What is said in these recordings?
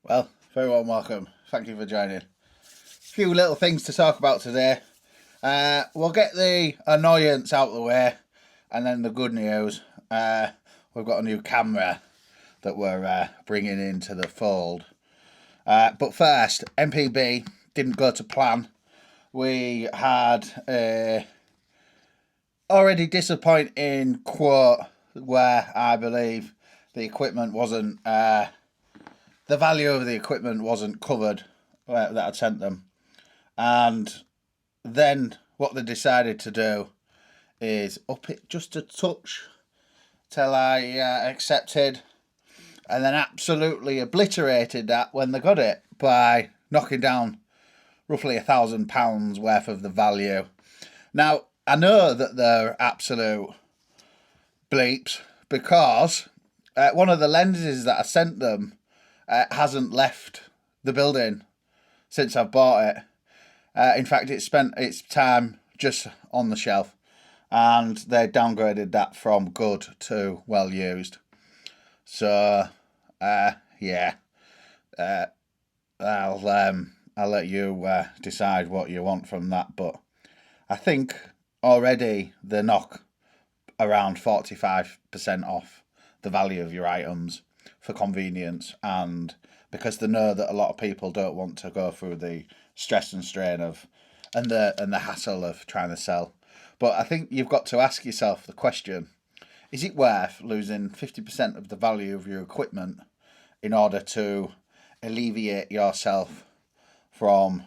Well, very warm welcome. Thank you for joining. A few little things to talk about today. We'll get the annoyance out of the way, and then the good news. We've got a new camera that we're bringing into the fold. But first, MPB didn't go to plan. We had a already disappointing quote where I believe the equipment wasn't the value of the equipment wasn't covered that I'd sent them. And then what they decided to do is up it just a touch till I accepted, and then absolutely obliterated that when they got it by knocking down roughly £1,000 worth of the value. Now, I know that they're absolute bleeps because one of the lenses that I sent them hasn't left the building since I've bought it. In fact, it spent its time just on the shelf, and they downgraded that from good to well used. So, yeah, I'll let you decide what you want from that. But I think already they knock around 45% off the value of your items for convenience, and because they know that a lot of people don't want to go through the stress and strain of and the hassle of trying to sell. But I think you've got to ask yourself the question: is it worth losing 50% of the value of your equipment in order to alleviate yourself from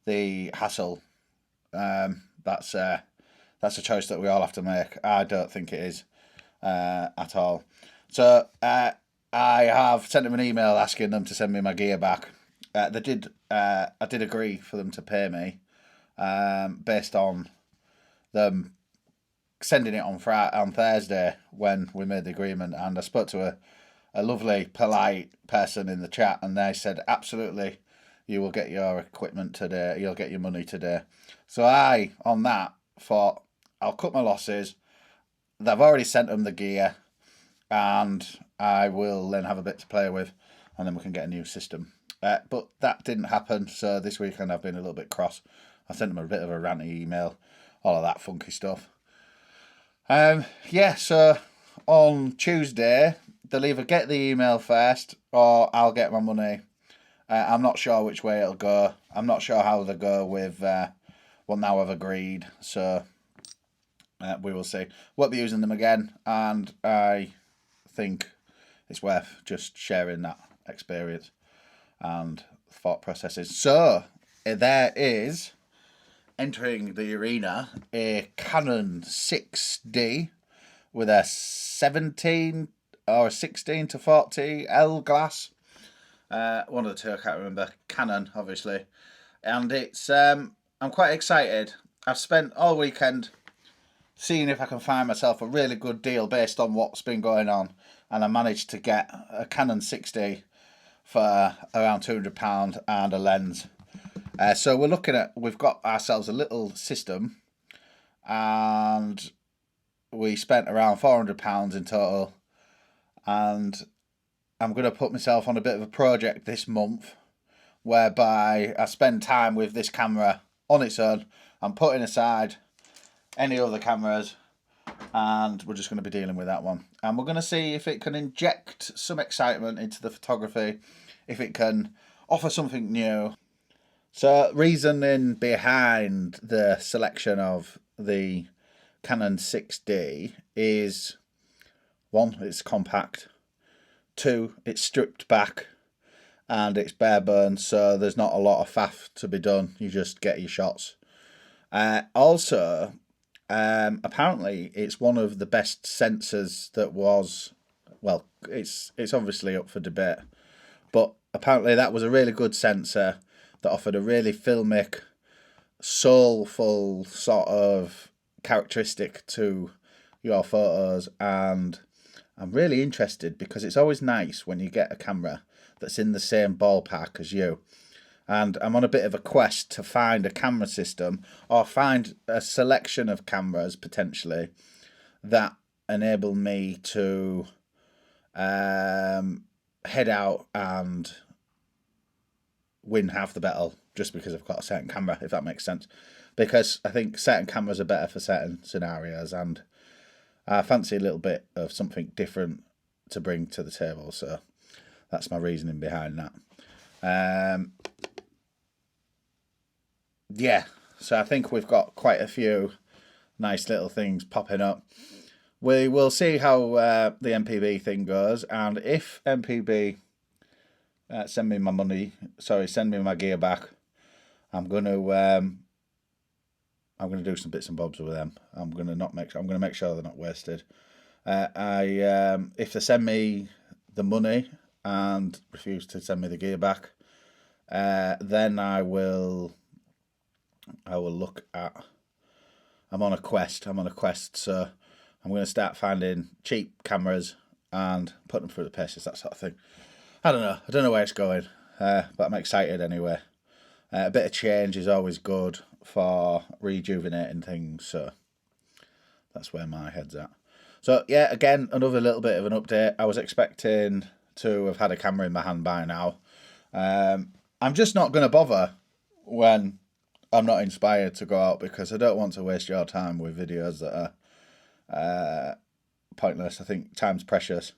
the hassle? That's a choice that we all have to make. I don't think it is at all. So I have sent them an email asking them to send me my gear back. They did. I did agree for them to pay me based on them sending it on Thursday when we made the agreement. And I spoke to a lovely, polite person in the chat, and they said absolutely, you will get your equipment today. You'll get your money today. So I, on that, thought I'll cut my losses. They've already sent them the gear, and I will then have a bit to play with, and then we can get a new system. But that didn't happen, so this weekend I've been a little bit cross. I sent them a bit of a ranty email, all of that funky stuff. So on Tuesday, they'll either get the email first or I'll get my money. I'm not sure which way it'll go. I'm not sure how they go with what now I've agreed, so we will see. Won't be using them again, and I think it's worth just sharing that experience and thought processes. So there is entering the arena a Canon 6D with a 17 or a 16 to 40 L glass. One of the two, I can't remember. Canon, obviously. And it's I'm quite excited. I've spent all weekend seeing if I can find myself a really good deal based on what's been going on, and I managed to get a Canon 60 for around £200 and a lens. So we've got ourselves a little system, and we spent around £400 in total, and I'm going to put myself on a bit of a project this month whereby I spend time with this camera on its own. I'm putting aside any other cameras, and we're just going to be dealing with that one. And we're going to see if it can inject some excitement into the photography, if it can offer something new. So, reasoning behind the selection of the Canon 6D is: one, it's compact; two, it's stripped back and it's bare bones, so there's not a lot of faff to be done. You just get your shots. Also, apparently, it's one of the best sensors that was. Well, it's obviously up for debate, but apparently that was a really good sensor that offered a really filmic, soulful sort of characteristic to your photos. And I'm really interested because it's always nice when you get a camera that's in the same ballpark as you. And I'm on a bit of a quest to find a camera system, or find a selection of cameras potentially that enable me to head out and win half the battle just because I've got a certain camera, if that makes sense. Because I think certain cameras are better for certain scenarios, and I fancy a little bit of something different to bring to the table. So that's my reasoning behind that. Yeah, so I think we've got quite a few nice little things popping up. We will see how the MPB thing goes, and if MPB send me my money, send me my gear back, I'm gonna do some bits and bobs with them. I'm gonna make sure they're not wasted. If they send me the money and refuse to send me the gear back, then I will look at. I'm on a quest, so I'm going to start finding cheap cameras and put them through the paces, that sort of thing. I don't know where it's going, but I'm excited anyway. A bit of change is always good for rejuvenating things, so that's where my head's at. So yeah, again, another little bit of an update. I was expecting to have had a camera in my hand by now. I'm just not going to bother when I'm not inspired to go out, because I don't want to waste your time with videos that are pointless. I think time's precious.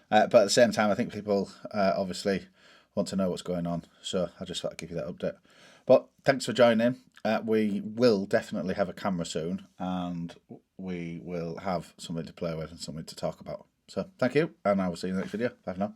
But at the same time, I think people obviously want to know what's going on. So I just thought I'd give you that update. But thanks for joining. We will definitely have a camera soon, and we will have something to play with and something to talk about. So thank you, and I will see you in the next video. Bye for now.